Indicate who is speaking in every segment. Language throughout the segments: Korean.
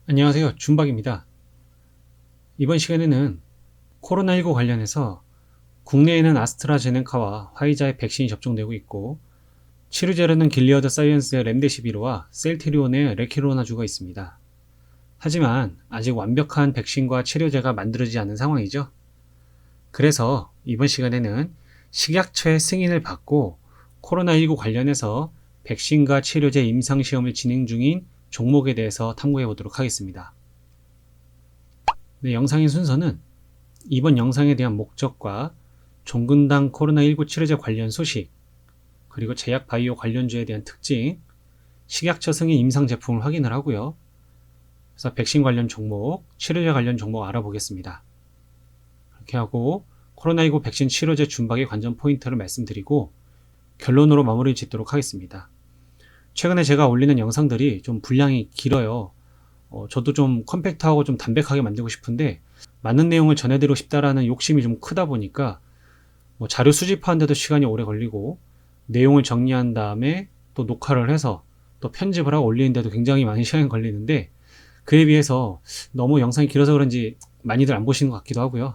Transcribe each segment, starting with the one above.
Speaker 1: 안녕하세요. 준박입니다. 이번 시간에는 코로나19 관련해서 국내에는 아스트라제네카와 화이자의 백신이 접종되고 있고 치료제로는 길리어드 사이언스의 렘데시비르와 셀트리온의 레키로나주가 있습니다. 하지만 아직 완벽한 백신과 치료제가 만들어지지 않은 상황이죠. 그래서 이번 시간에는 식약처의 승인을 받고 코로나19 관련해서 백신과 치료제 임상시험을 진행 중인 종목에 대해서 탐구해 보도록 하겠습니다. 네, 영상의 순서는 이번 영상에 대한 목적과 종근당 코로나19 치료제 관련 소식, 그리고 제약 바이오 관련주에 대한 특징, 식약처 승인 임상 제품을 확인을 하고요. 그래서 백신 관련 종목, 치료제 관련 종목 알아보겠습니다. 이렇게 하고 코로나19 백신 치료제 준박의 관전 포인트를 말씀드리고 결론으로 마무리 짓도록 하겠습니다. 최근에 제가 올리는 영상들이 좀 분량이 길어요. 저도 좀 컴팩트하고 좀 담백하게 만들고 싶은데 많은 내용을 전해드리고 싶다라는 욕심이 좀 크다 보니까 자료 수집하는데도 시간이 오래 걸리고 내용을 정리한 다음에 또 녹화를 해서 또 편집을 하고 올리는데도 굉장히 많은 시간이 걸리는데 그에 비해서 너무 영상이 길어서 그런지 많이들 안 보시는 것 같기도 하고요.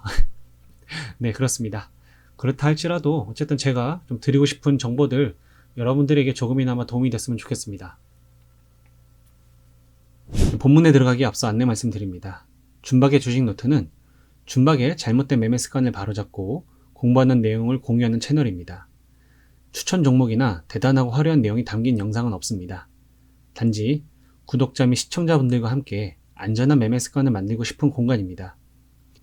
Speaker 1: 네, 그렇습니다. 그렇다 할지라도 어쨌든 제가 좀 드리고 싶은 정보들 여러분들에게 조금이나마 도움이 됐으면 좋겠습니다. 본문에 들어가기 앞서 안내 말씀드립니다. 준박의 주식 노트는 준박의 잘못된 매매 습관을 바로잡고 공부하는 내용을 공유하는 채널입니다. 추천 종목이나 대단하고 화려한 내용이 담긴 영상은 없습니다. 단지 구독자 및 시청자분들과 함께 안전한 매매 습관을 만들고 싶은 공간입니다.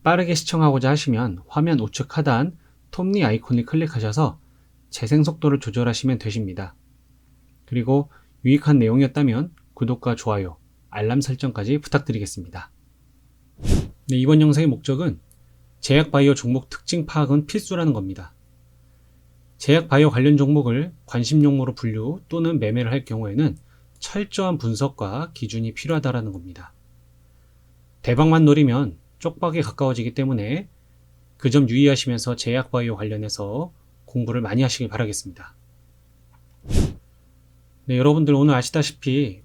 Speaker 1: 빠르게 시청하고자 하시면 화면 우측 하단 톱니 아이콘을 클릭하셔서 재생 속도를 조절하시면 되십니다. 그리고 유익한 내용이었다면 구독과 좋아요, 알람 설정까지 부탁드리겠습니다. 네, 이번 영상의 목적은 제약바이오 종목 특징 파악은 필수라는 겁니다. 제약바이오 관련 종목을 관심 종목으로 분류 또는 매매를 할 경우에는 철저한 분석과 기준이 필요하다는 겁니다. 대박만 노리면 쪽박에 가까워지기 때문에 그 점 유의하시면서 제약바이오 관련해서 공부를 많이 하시길 바라겠습니다. 네, 여러분들 오늘 아시다시피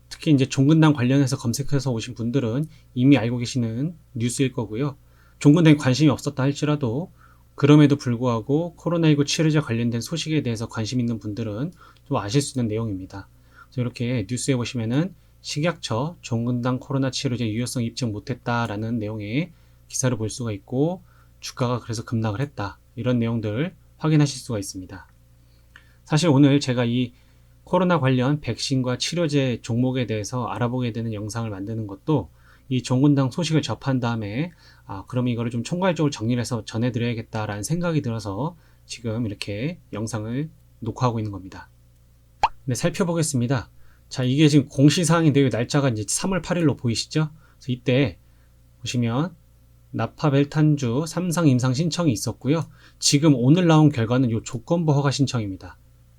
Speaker 1: 특히 이제 종근당 관련해서 검색해서 오신 분들은 이미 알고 계시는 뉴스일 거고요. 종근당에 관심이 없었다 할지라도 그럼에도 불구하고 코로나19 치료제 관련된 소식에 대해서 관심 있는 분들은 좀 아실 수 있는 내용입니다. 그래서 이렇게 뉴스에 보시면은 식약처 종근당 코로나 치료제 유효성 입증 못했다라는 내용의 기사를 볼 수가 있고 주가가 그래서 급락을 했다. 이런 내용들 확인하실 수가 있습니다. 사실 오늘 제가 이 코로나 관련 백신과 치료제 종목에 대해서 알아보게 되는 영상을 만드는 것도 이 종근당 소식을 접한 다음에 그럼 이거를 좀 총괄적으로 정리를 해서 전해드려야겠다라는 생각이 들어서 지금 이렇게 영상을 녹화하고 있는 겁니다. 네, 살펴보겠습니다. 자, 이게 지금 공시사항인데요. 날짜가 이제 3월 8일로 보이시죠? 그래서 이때 보시면 나파벨탄주 3상 임상 신청이 있었고요. 지금 오늘 나온 결과는 이 조건부 허가 신청입니다.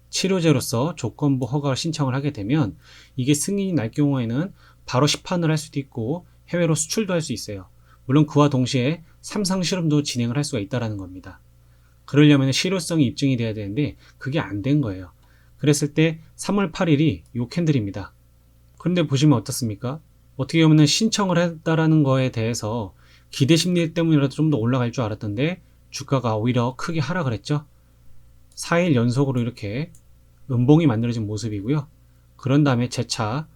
Speaker 1: 치료제로서 조건부 허가 신청을 하게 되면 이게 승인이 날 경우에는 바로 시판을 할 수도 있고 해외로 수출도 할 수 있어요. 물론 그와 동시에 3상 실험도 진행을 할 수가 있다는 겁니다. 그러려면 실효성이 입증이 돼야 되는데 그게 안 된 거예요. 그랬을 때 3월 8일이 요 캔들입니다. 그런데 보시면 어떻습니까? 어떻게 보면 신청을 했다라는 거에 대해서 기대 심리 때문이라도 좀 더 올라갈 줄 알았던데 주가가 오히려 크게 하락을 했죠. 4일 연속으로 이렇게 음봉이 만들어진 모습이고요. 그런 다음에 재차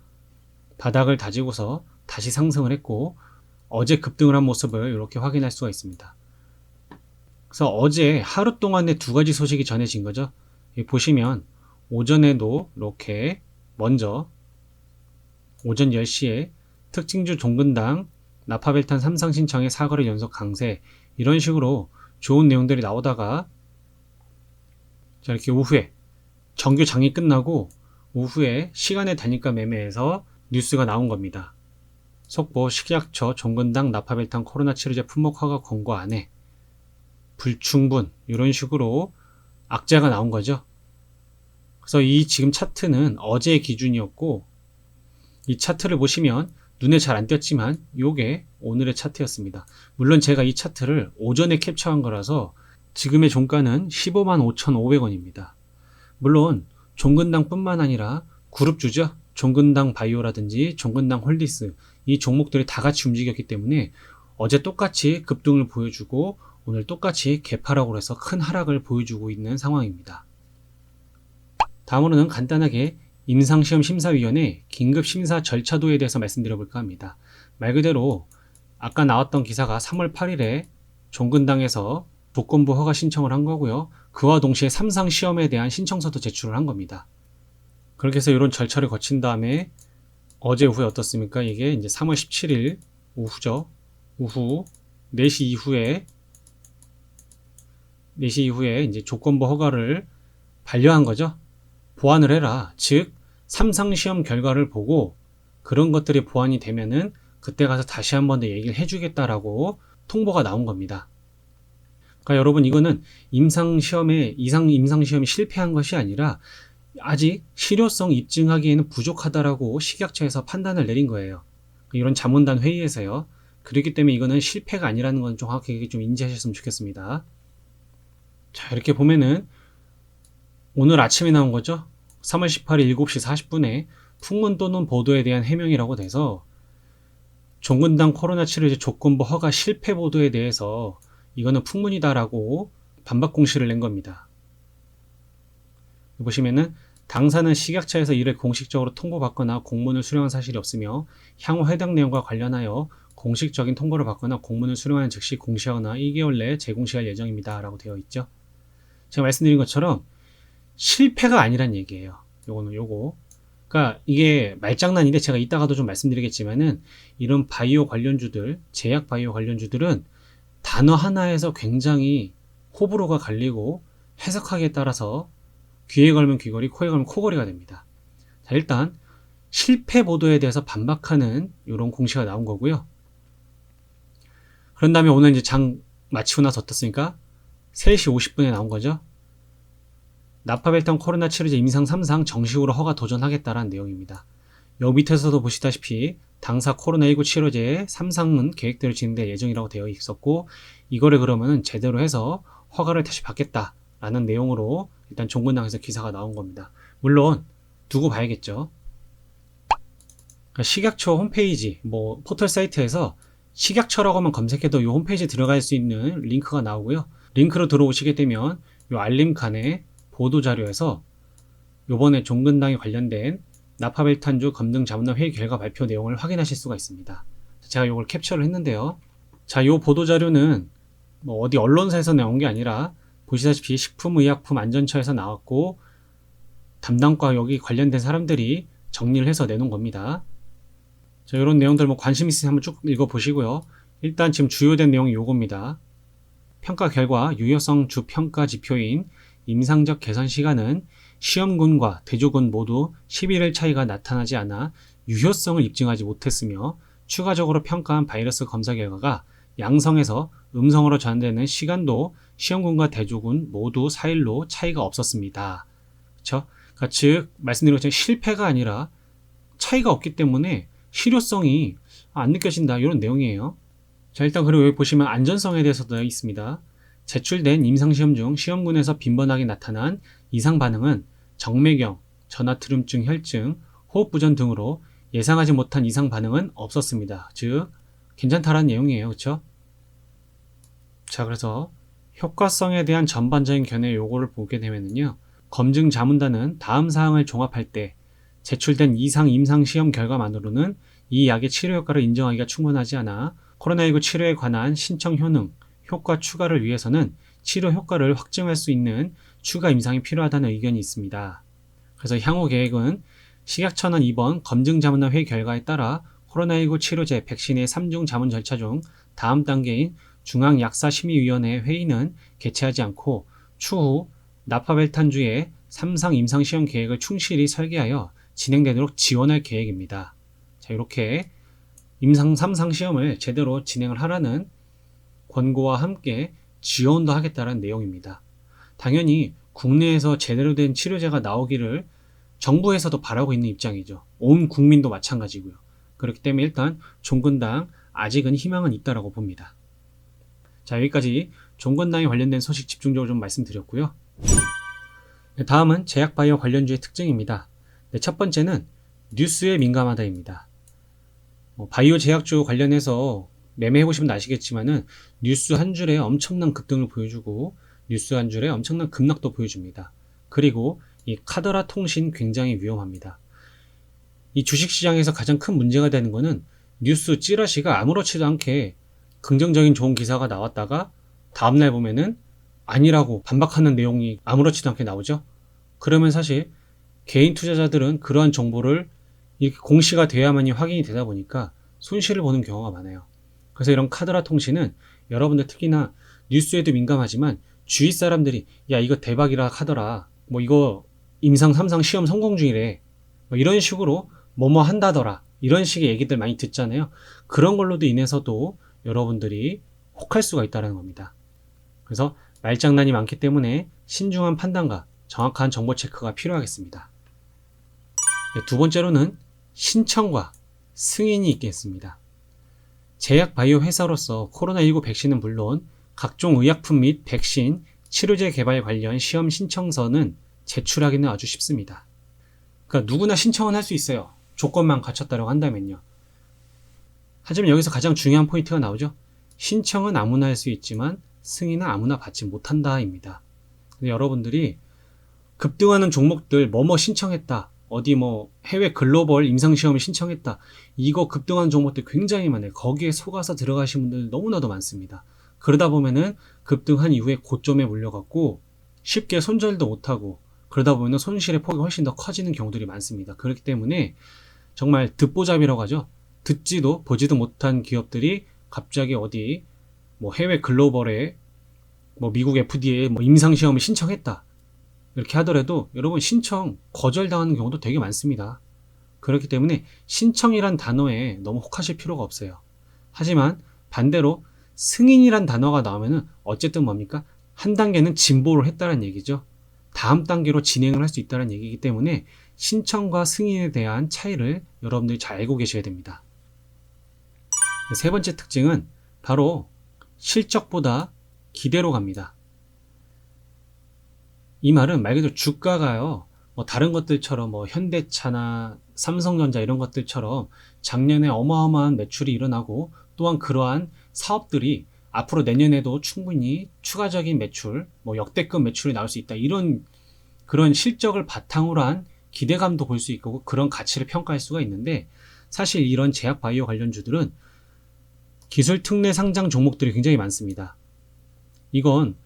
Speaker 1: 바닥을 다지고서 다시 상승을 했고 어제 급등을 한 모습을 이렇게 확인할 수가 있습니다. 그래서 어제 하루 동안에 두 가지 소식이 전해진 거죠. 보시면 오전에도 이렇게 먼저 오전 10시에 특징주 종근당 나파벨탄 3상 신청의 사거리 연속 강세 이런 식으로 좋은 내용들이 나오다가 자, 이렇게 오후에 정규 장이 끝나고 오후에 시간의 단위가 매매에서 뉴스가 나온 겁니다. 속보 식약처 종근당 나파벨탄 코로나 치료제 품목 허가 권고 안에 불충분 이런 식으로 악재가 나온 거죠. 그래서 이 지금 차트는 어제의 기준이었고 이 차트를 보시면 눈에 잘 안 띄었지만 이게 오늘의 차트였습니다. 물론 제가 이 차트를 오전에 캡처한 거라서 지금의 종가는 155,500원입니다. 물론 종근당 뿐만 아니라 그룹주죠. 종근당 바이오라든지 종근당 홀디스 이 종목들이 다 같이 움직였기 때문에 어제 똑같이 급등을 보여주고 오늘 똑같이 개파락으로 해서 큰 하락을 보여주고 있는 상황입니다. 다음으로는 간단하게 임상시험심사위원회 긴급심사 절차도에 대해서 말씀드려볼까 합니다. 말 그대로 아까 나왔던 기사가 3월 8일에 종근당에서 조건부 허가 신청을 한 거고요. 그와 동시에 삼상시험에 대한 신청서도 제출을 한 겁니다. 그렇게 해서 이런 절차를 거친 다음에 어제 오후에 어떻습니까? 이게 이제 3월 17일 오후죠. 오후 4시 이후에 이제 조건부 허가를 반려한 거죠. 보완을 해라. 즉, 삼상시험 결과를 보고 그런 것들이 보완이 되면은 그때 가서 다시 한 번 더 얘기를 해주겠다라고 통보가 나온 겁니다. 그러니까 여러분 이거는 임상시험이 실패한 것이 아니라 아직 실효성 입증하기에는 부족하다라고 식약처에서 판단을 내린 거예요. 이런 자문단 회의에서요. 그렇기 때문에 이거는 실패가 아니라는 건 정확하게 좀 인지하셨으면 좋겠습니다. 자, 이렇게 보면은 오늘 아침에 나온 거죠. 3월 18일 7시 40분에 풍문 또는 보도에 대한 해명이라고 돼서 종근당 코로나 치료제 조건부 허가 실패 보도에 대해서 이거는 풍문이다라고 반박 공시를 낸 겁니다. 보시면은 당사는 식약처에서 이를 공식적으로 통보받거나 공문을 수령한 사실이 없으며 향후 해당 내용과 관련하여 공식적인 통보를 받거나 공문을 수령하는 즉시 공시하거나 2개월 내에 재공시할 예정입니다. 라고 되어 있죠. 제가 말씀드린 것처럼 실패가 아니란 얘기예요. 요거. 그러니까 이게 말장난인데 제가 이따가도 좀 말씀드리겠지만은 이런 바이오 관련주들, 제약 바이오 관련주들은 단어 하나에서 굉장히 호불호가 갈리고 해석하기에 따라서 귀에 걸면 귀걸이, 코에 걸면 코걸이가 됩니다. 자, 일단 실패 보도에 대해서 반박하는 이런 공시가 나온 거고요. 그런 다음에 오늘 이제 장 마치고 나서 어떻습니까? 3시 50분에 나온 거죠. 나파벨탄 코로나 치료제 임상 3상 정식으로 허가 도전하겠다라는 내용입니다. 여기 밑에서도 보시다시피 당사 코로나19 치료제의 3상은 계획대로 진행될 예정이라고 되어 있었고 이거를 그러면 제대로 해서 허가를 다시 받겠다라는 내용으로 일단 종근당에서 기사가 나온 겁니다. 물론 두고 봐야겠죠. 식약처 홈페이지, 포털 사이트에서 식약처라고만 검색해도 이 홈페이지에 들어갈 수 있는 링크가 나오고요. 링크로 들어오시게 되면 이 알림칸에 보도자료에서 요번에 종근당에 관련된 나파벨탄주 검증 자문단 회의 결과 발표 내용을 확인하실 수가 있습니다. 제가 이걸 캡처를 했는데요. 자, 요 보도자료는 어디 언론사에서 나온 게 아니라 보시다시피 식품의약품안전처에서 나왔고 담당과 여기 관련된 사람들이 정리를 해서 내놓은 겁니다. 자, 이런 내용들 관심 있으시면 한번 쭉 읽어보시고요. 일단 지금 주요된 내용이 요겁니다. 평가 결과 유효성 주평가 지표인 임상적 개선 시간은 시험군과 대조군 모두 11일 차이가 나타나지 않아 유효성을 입증하지 못했으며 추가적으로 평가한 바이러스 검사 결과가 양성에서 음성으로 전환되는 시간도 시험군과 대조군 모두 4일로 차이가 없었습니다. 그렇죠? 그러니까 즉 말씀드린 것처럼 실패가 아니라 차이가 없기 때문에 실효성이 안 느껴진다 이런 내용이에요. 자, 일단 그리고 여기 보시면 안전성에 대해서도 있습니다. 제출된 임상시험 중 시험군에서 빈번하게 나타난 이상 반응은 정맥경, 전하트륨증 혈증, 호흡부전 등으로 예상하지 못한 이상 반응은 없었습니다. 즉 괜찮다라는 내용이에요. 그렇죠? 자, 그래서 효과성에 대한 전반적인 견해 요거를 보게 되면요. 검증 자문단은 다음 사항을 종합할 때 제출된 이상 임상시험 결과만으로는 이 약의 치료 효과를 인정하기가 충분하지 않아 코로나19 치료에 관한 신청 효능, 효과 추가를 위해서는 치료 효과를 확증할 수 있는 추가 임상이 필요하다는 의견이 있습니다. 그래서 향후 계획은 식약처는 이번 검증 자문단 회의 결과에 따라 코로나19 치료제 백신의 3중 자문 절차 중 다음 단계인 중앙약사심의위원회 회의는 개최하지 않고 추후 나파벨탄주의 3상 임상시험 계획을 충실히 설계하여 진행되도록 지원할 계획입니다. 자, 이렇게 임상 3상 시험을 제대로 진행을 하라는 권고와 함께 지원도 하겠다는 내용입니다. 당연히 국내에서 제대로 된 치료제가 나오기를 정부에서도 바라고 있는 입장이죠. 온 국민도 마찬가지고요. 그렇기 때문에 일단 종근당 아직은 희망은 있다라고 봅니다. 자, 여기까지 종근당에 관련된 소식 집중적으로 좀 말씀드렸고요. 다음은 제약바이오 관련주의 특징입니다. 첫 번째는 뉴스에 민감하다입니다. 바이오 제약주 관련해서 매매해보시면 아시겠지만은 뉴스 한 줄에 엄청난 급등을 보여주고 뉴스 한 줄에 엄청난 급락도 보여줍니다. 그리고 이 카더라 통신 굉장히 위험합니다. 이 주식시장에서 가장 큰 문제가 되는 거는 뉴스 찌라시가 아무렇지도 않게 긍정적인 좋은 기사가 나왔다가 다음날 보면은 아니라고 반박하는 내용이 아무렇지도 않게 나오죠. 그러면 사실 개인 투자자들은 그러한 정보를 이렇게 공시가 돼야만이 확인이 되다 보니까 손실을 보는 경우가 많아요. 그래서 이런 카더라 통신은 여러분들 특히나 뉴스에도 민감하지만 주위 사람들이 야 이거 대박이라 하더라, 뭐 이거 임상 3상 시험 성공 중이래, 뭐 이런 식으로 뭐뭐 한다더라, 이런 식의 얘기들 많이 듣잖아요. 그런 걸로도 인해서도 여러분들이 혹할 수가 있다는 겁니다. 그래서 말장난이 많기 때문에 신중한 판단과 정확한 정보 체크가 필요하겠습니다. 두 번째로는 신청과 승인이 있겠습니다. 제약 바이오 회사로서 코로나19 백신은 물론 각종 의약품 및 백신, 치료제 개발 관련 시험 신청서는 제출하기는 아주 쉽습니다. 그러니까 누구나 신청은 할 수 있어요. 조건만 갖췄다고 한다면요. 하지만 여기서 가장 중요한 포인트가 나오죠. 신청은 아무나 할 수 있지만 승인은 아무나 받지 못한다입니다. 여러분들이 급등하는 종목들 뭐뭐 신청했다, 어디 뭐 해외 글로벌 임상시험을 신청했다, 이거 급등하는 종목들 굉장히 많아요. 거기에 속아서 들어가신 분들 너무나도 많습니다. 그러다 보면은 급등한 이후에 고점에 몰려갖고 쉽게 손절도 못하고 그러다 보면 손실의 폭이 훨씬 더 커지는 경우들이 많습니다. 그렇기 때문에 정말 듣보잡이라고 하죠. 듣지도 보지도 못한 기업들이 갑자기 어디 뭐 해외 글로벌에 뭐 미국 FDA에 뭐 임상시험을 신청했다, 이렇게 하더라도 여러분 신청 거절당하는 경우도 되게 많습니다. 그렇기 때문에 신청이란 단어에 너무 혹하실 필요가 없어요. 하지만 반대로 승인이란 단어가 나오면은 어쨌든 뭡니까? 한 단계는 진보를 했다는 얘기죠. 다음 단계로 진행을 할 수 있다는 얘기이기 때문에 신청과 승인에 대한 차이를 여러분들이 잘 알고 계셔야 됩니다. 세 번째 특징은 바로 실적보다 기대로 갑니다. 이 말은 말 그대로 주가가요, 뭐 다른 것들처럼 뭐 현대차나 삼성전자 이런 것들처럼 작년에 어마어마한 매출이 일어나고 또한 그러한 사업들이 앞으로 내년에도 충분히 추가적인 매출, 뭐 역대급 매출이 나올 수 있다, 이런 그런 실적을 바탕으로 한 기대감도 볼 수 있고 그런 가치를 평가할 수가 있는데, 사실 이런 제약 바이오 관련주들은 기술 특례 상장 종목들이 굉장히 많습니다. 이건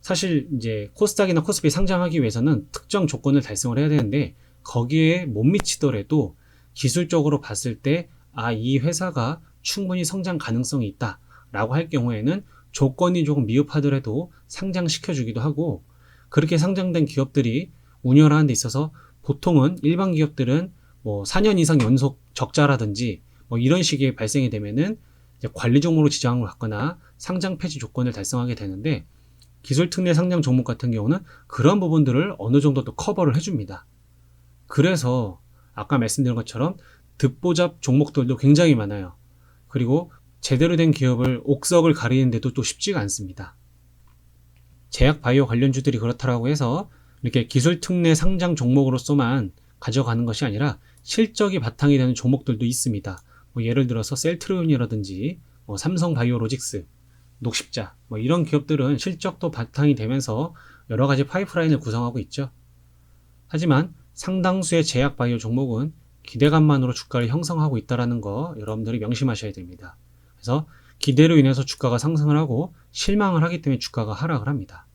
Speaker 1: 사실 이제 코스닥이나 코스피 상장하기 위해서는 특정 조건을 달성을 해야 되는데 거기에 못 미치더라도 기술적으로 봤을 때 이 회사가 충분히 성장 가능성이 있다 라고 할 경우에는 조건이 조금 미흡하더라도 상장시켜주기도 하고, 그렇게 상장된 기업들이 운영을 하는 데 있어서 보통은 일반 기업들은 뭐 4년 이상 연속 적자라든지 뭐 이런 식의 발생이 되면은 이제 관리 종목으로 지정을 받거나 상장 폐지 조건을 달성하게 되는데, 기술 특례 상장 종목 같은 경우는 그런 부분들을 어느 정도 또 커버를 해줍니다. 그래서 아까 말씀드린 것처럼 듣보잡 종목들도 굉장히 많아요. 그리고 제대로 된 기업을 옥석을 가리는데도 또 쉽지가 않습니다. 제약 바이오 관련주들이 그렇다고 해서 이렇게 기술 특례 상장 종목으로서만 가져가는 것이 아니라 실적이 바탕이 되는 종목들도 있습니다. 뭐 예를 들어서 셀트리온이라든지 뭐 삼성바이오로직스, 녹십자, 뭐 이런 기업들은 실적도 바탕이 되면서 여러 가지 파이프라인을 구성하고 있죠. 하지만 상당수의 제약 바이오 종목은 기대감만으로 주가를 형성하고 있다는 거 여러분들이 명심하셔야 됩니다. 그래서 기대로 인해서 주가가 상승을 하고 실망을 하기 때문에 주가가 하락을 합니다.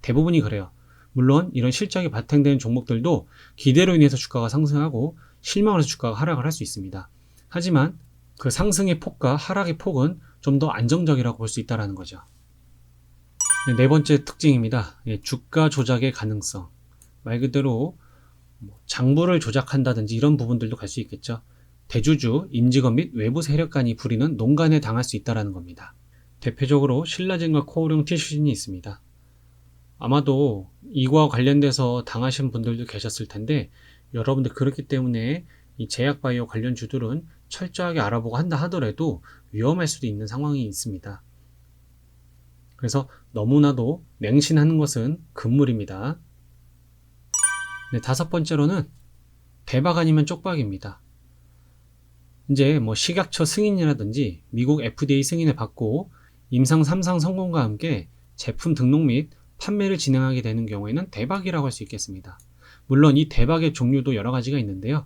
Speaker 1: 대부분이 그래요. 물론 이런 실적이 바탕된 종목들도 기대로 인해서 주가가 상승하고 실망을 해서 주가가 하락을 할 수 있습니다. 하지만 그 상승의 폭과 하락의 폭은 좀 더 안정적이라고 볼 수 있다는 거죠. 네 번째 특징입니다. 주가 조작의 가능성. 말 그대로 장부를 조작한다든지 이런 부분들도 갈 수 있겠죠. 대주주, 임직원 및 외부 세력 간이 부리는 농간에 당할 수 있다는 겁니다. 대표적으로 신라젠과 코오룡 티슈진이 있습니다. 아마도 이거와 관련돼서 당하신 분들도 계셨을 텐데, 여러분들 그렇기 때문에 이 제약바이오 관련 주들은 철저하게 알아보고 한다 하더라도 위험할 수도 있는 상황이 있습니다. 그래서 너무나도 맹신하는 것은 금물입니다. 네, 다섯 번째로는 대박 아니면 쪽박입니다. 이제 뭐 식약처 승인이라든지 미국 FDA 승인을 받고 임상 3상 성공과 함께 제품 등록 및 판매를 진행하게 되는 경우에는 대박이라고 할 수 있겠습니다. 물론 이 대박의 종류도 여러 가지가 있는데요.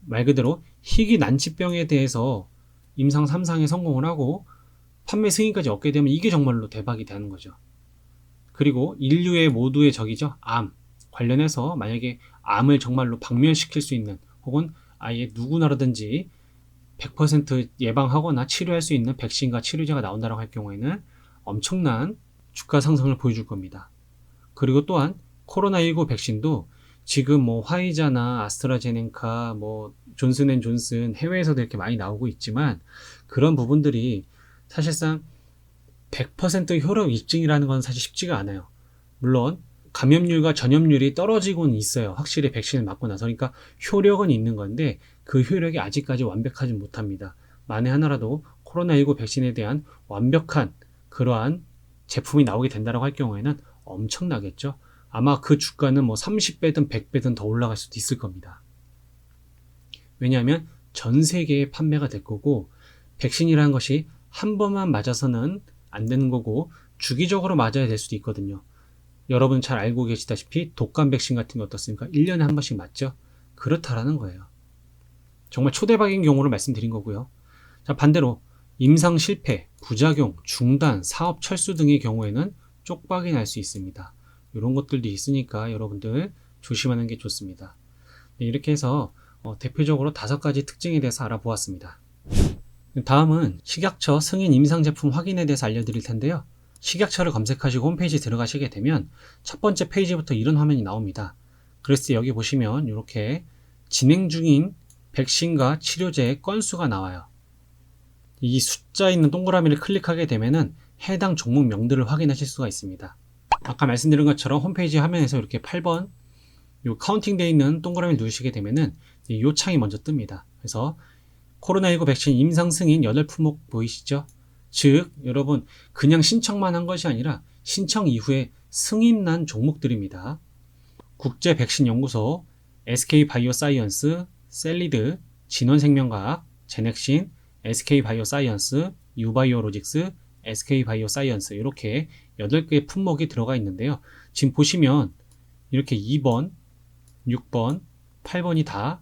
Speaker 1: 말 그대로 희귀 난치병에 대해서 임상 3상에 성공을 하고 판매 승인까지 얻게 되면 이게 정말로 대박이 되는 거죠. 그리고 인류의 모두의 적이죠. 암 관련해서 만약에 암을 정말로 박멸시킬 수 있는 혹은 아예 누구나라든지 100% 예방하거나 치료할 수 있는 백신과 치료제가 나온다고 할 경우에는 엄청난 주가 상승을 보여줄 겁니다. 그리고 또한 코로나19 백신도 지금 뭐 화이자나 아스트라제네카, 뭐 존슨앤존슨 해외에서도 이렇게 많이 나오고 있지만 그런 부분들이 사실상 100% 효력 입증이라는 건 사실 쉽지가 않아요. 물론 감염률과 전염률이 떨어지고는 있어요. 확실히 백신을 맞고 나서. 그러니까 효력은 있는 건데 그 효력이 아직까지 완벽하지 못합니다. 만에 하나라도 코로나19 백신에 대한 완벽한 그러한 제품이 나오게 된다고 할 경우에는 엄청나겠죠. 아마 그 주가는 뭐 30배든 100배든 더 올라갈 수도 있을 겁니다. 왜냐하면 전 세계에 판매가 될 거고 백신이라는 것이 한 번만 맞아서는 안 되는 거고 주기적으로 맞아야 될 수도 있거든요. 여러분 잘 알고 계시다시피 독감 백신 같은 게 어떻습니까? 1년에 한 번씩 맞죠? 그렇다라는 거예요. 정말 초대박인 경우를 말씀드린 거고요. 자, 반대로 임상 실패, 부작용, 중단, 사업 철수 등의 경우에는 쪽박이 날 수 있습니다. 이런 것들도 있으니까 여러분들 조심하는 게 좋습니다. 네, 이렇게 해서 대표적으로 5가지 특징에 대해서 알아보았습니다. 다음은 식약처 승인 임상제품 확인에 대해서 알려드릴 텐데요. 식약처를 검색하시고 홈페이지 들어가시게 되면 첫 번째 페이지부터 이런 화면이 나옵니다. 그래서 여기 보시면 이렇게 진행 중인 백신과 치료제의 건수가 나와요. 이 숫자 있는 동그라미를 클릭하게 되면은 해당 종목명들을 확인하실 수가 있습니다. 아까 말씀드린 것처럼 홈페이지 화면에서 이렇게 8번 요 카운팅 되어 있는 동그라미를 누르시게 되면은 이 창이 먼저 뜹니다. 그래서 코로나19 백신 임상 승인 8품목 보이시죠? 즉 여러분 그냥 신청만 한 것이 아니라 신청 이후에 승인난 종목들입니다. 국제백신연구소, SK바이오사이언스, 셀리드, 진원생명과학, 제넥신, SK바이오사이언스, 유바이오로직스, SK바이오사이언스 이렇게 8개의 품목이 들어가 있는데요. 지금 보시면 이렇게 2번, 6번, 8번이 다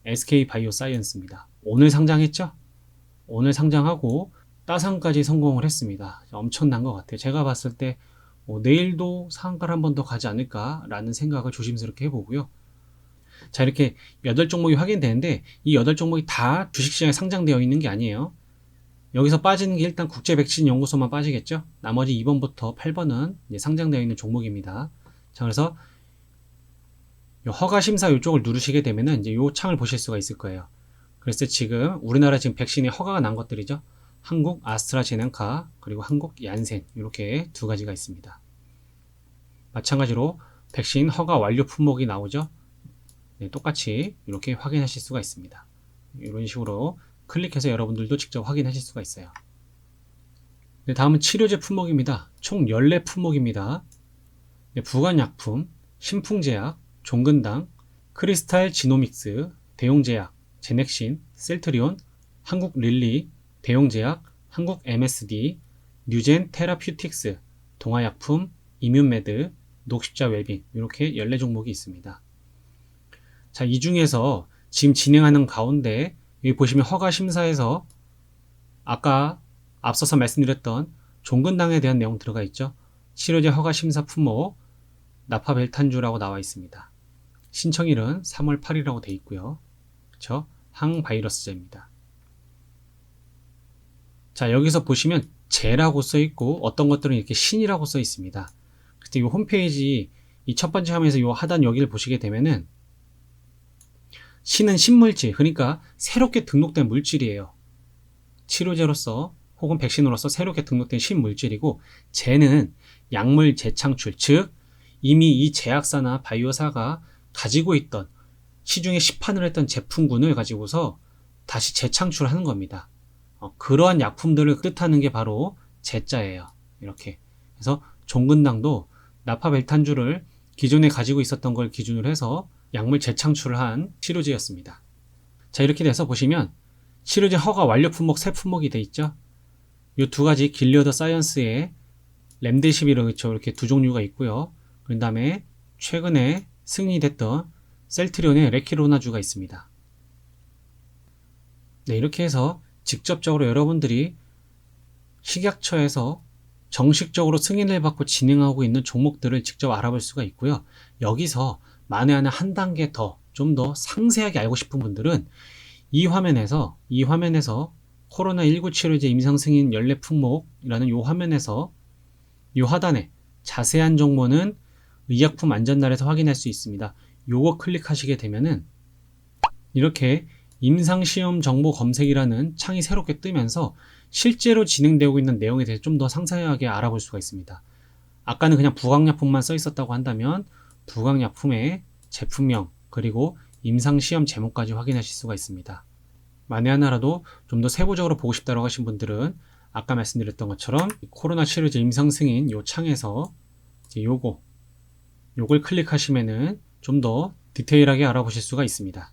Speaker 1: SK바이오사이언스입니다. 오늘 상장했죠? 오늘 상장하고 따상까지 성공을 했습니다. 엄청난 것 같아요. 제가 봤을 때 내일도 상한가를 한 번 더 가지 않을까라는 생각을 조심스럽게 해보고요. 자, 이렇게 8종목이 확인되는데 이 8종목이 다 주식시장에 상장되어 있는 게 아니에요. 여기서 빠지는 게 일단 국제백신연구소만 빠지겠죠. 나머지 2번부터 8번은 상장되어 있는 종목입니다. 자, 그래서 허가심사 이쪽을 누르시게 되면은 이제 이 창을 보실 수가 있을 거예요. 그래서 지금 우리나라 지금 백신에 허가가 난 것들이죠. 한국 아스트라제네카 그리고 한국 얀센 이렇게 2가지가 있습니다. 마찬가지로 백신 허가 완료 품목이 나오죠. 네, 똑같이 이렇게 확인하실 수가 있습니다. 이런 식으로 클릭해서 여러분들도 직접 확인하실 수가 있어요. 네, 다음은 치료제 품목입니다. 총 14품목입니다. 네, 부관약품, 신풍제약, 종근당, 크리스탈 지노믹스, 대용제약, 제넥신, 셀트리온, 한국릴리, 대용제약, 한국 MSD, 뉴젠 테라퓨틱스, 동아약품, 이뮨메드, 녹십자 웰빙 이렇게 14종목이 있습니다. 자, 이 중에서 지금 진행하는 가운데 여기 보시면 허가심사에서 아까 앞서서 말씀드렸던 종근당에 대한 내용 들어가 있죠. 치료제 허가심사 품목 나파벨탄주라고 나와 있습니다. 신청일은 3월 8일이라고 되어 있고요. 그렇죠? 항바이러스제입니다. 자, 여기서 보시면 제라고 써 있고 어떤 것들은 이렇게 신이라고 써 있습니다. 그때 이 홈페이지 이 첫 번째 화면에서 이 하단 여기를 보시게 되면은 신은 신물질, 그러니까 새롭게 등록된 물질이에요. 치료제로서 혹은 백신으로서 새롭게 등록된 신물질이고, 제는 약물 재창출, 즉 이미 이 제약사나 바이오사가 가지고 있던 시중에 시판을 했던 제품군을 가지고서 다시 재창출하는 겁니다. 그러한 약품들을 뜻하는 게 바로 제자예요. 이렇게. 그래서 종근당도 나파벨탄주를 기존에 가지고 있었던 걸 기준으로 해서 약물 재창출을 한 치료제였습니다. 자, 이렇게 돼서 보시면 치료제 허가 완료 품목 세 품목이 돼 있죠. 이 두 가지 길리어드 사이언스의 렘데시비르 이렇게 두 종류가 있고요. 그 다음에 최근에 승인됐던 셀트리온의 레키로나주가 있습니다. 네, 이렇게 해서 직접적으로 여러분들이 식약처에서 정식적으로 승인을 받고 진행하고 있는 종목들을 직접 알아볼 수가 있고요. 여기서 만에 하나 한 단계 더, 좀 더 상세하게 알고 싶은 분들은 이 화면에서 코로나19 치료제 임상 승인 연례 품목이라는 이 화면에서 이 하단에 자세한 정보는 의약품 안전날에서 확인할 수 있습니다. 요거 클릭하시게 되면은 이렇게 임상시험 정보 검색이라는 창이 새롭게 뜨면서 실제로 진행되고 있는 내용에 대해서 좀 더 상세하게 알아볼 수가 있습니다. 아까는 그냥 부강약품만 써 있었다고 한다면 부강약품의 제품명 그리고 임상시험 제목까지 확인하실 수가 있습니다. 만에 하나라도 좀 더 세부적으로 보고 싶다고 하신 분들은 아까 말씀드렸던 것처럼 코로나 치료제 임상 승인 요 창에서 이제 요걸 클릭하시면은 좀 더 디테일하게 알아보실 수가 있습니다.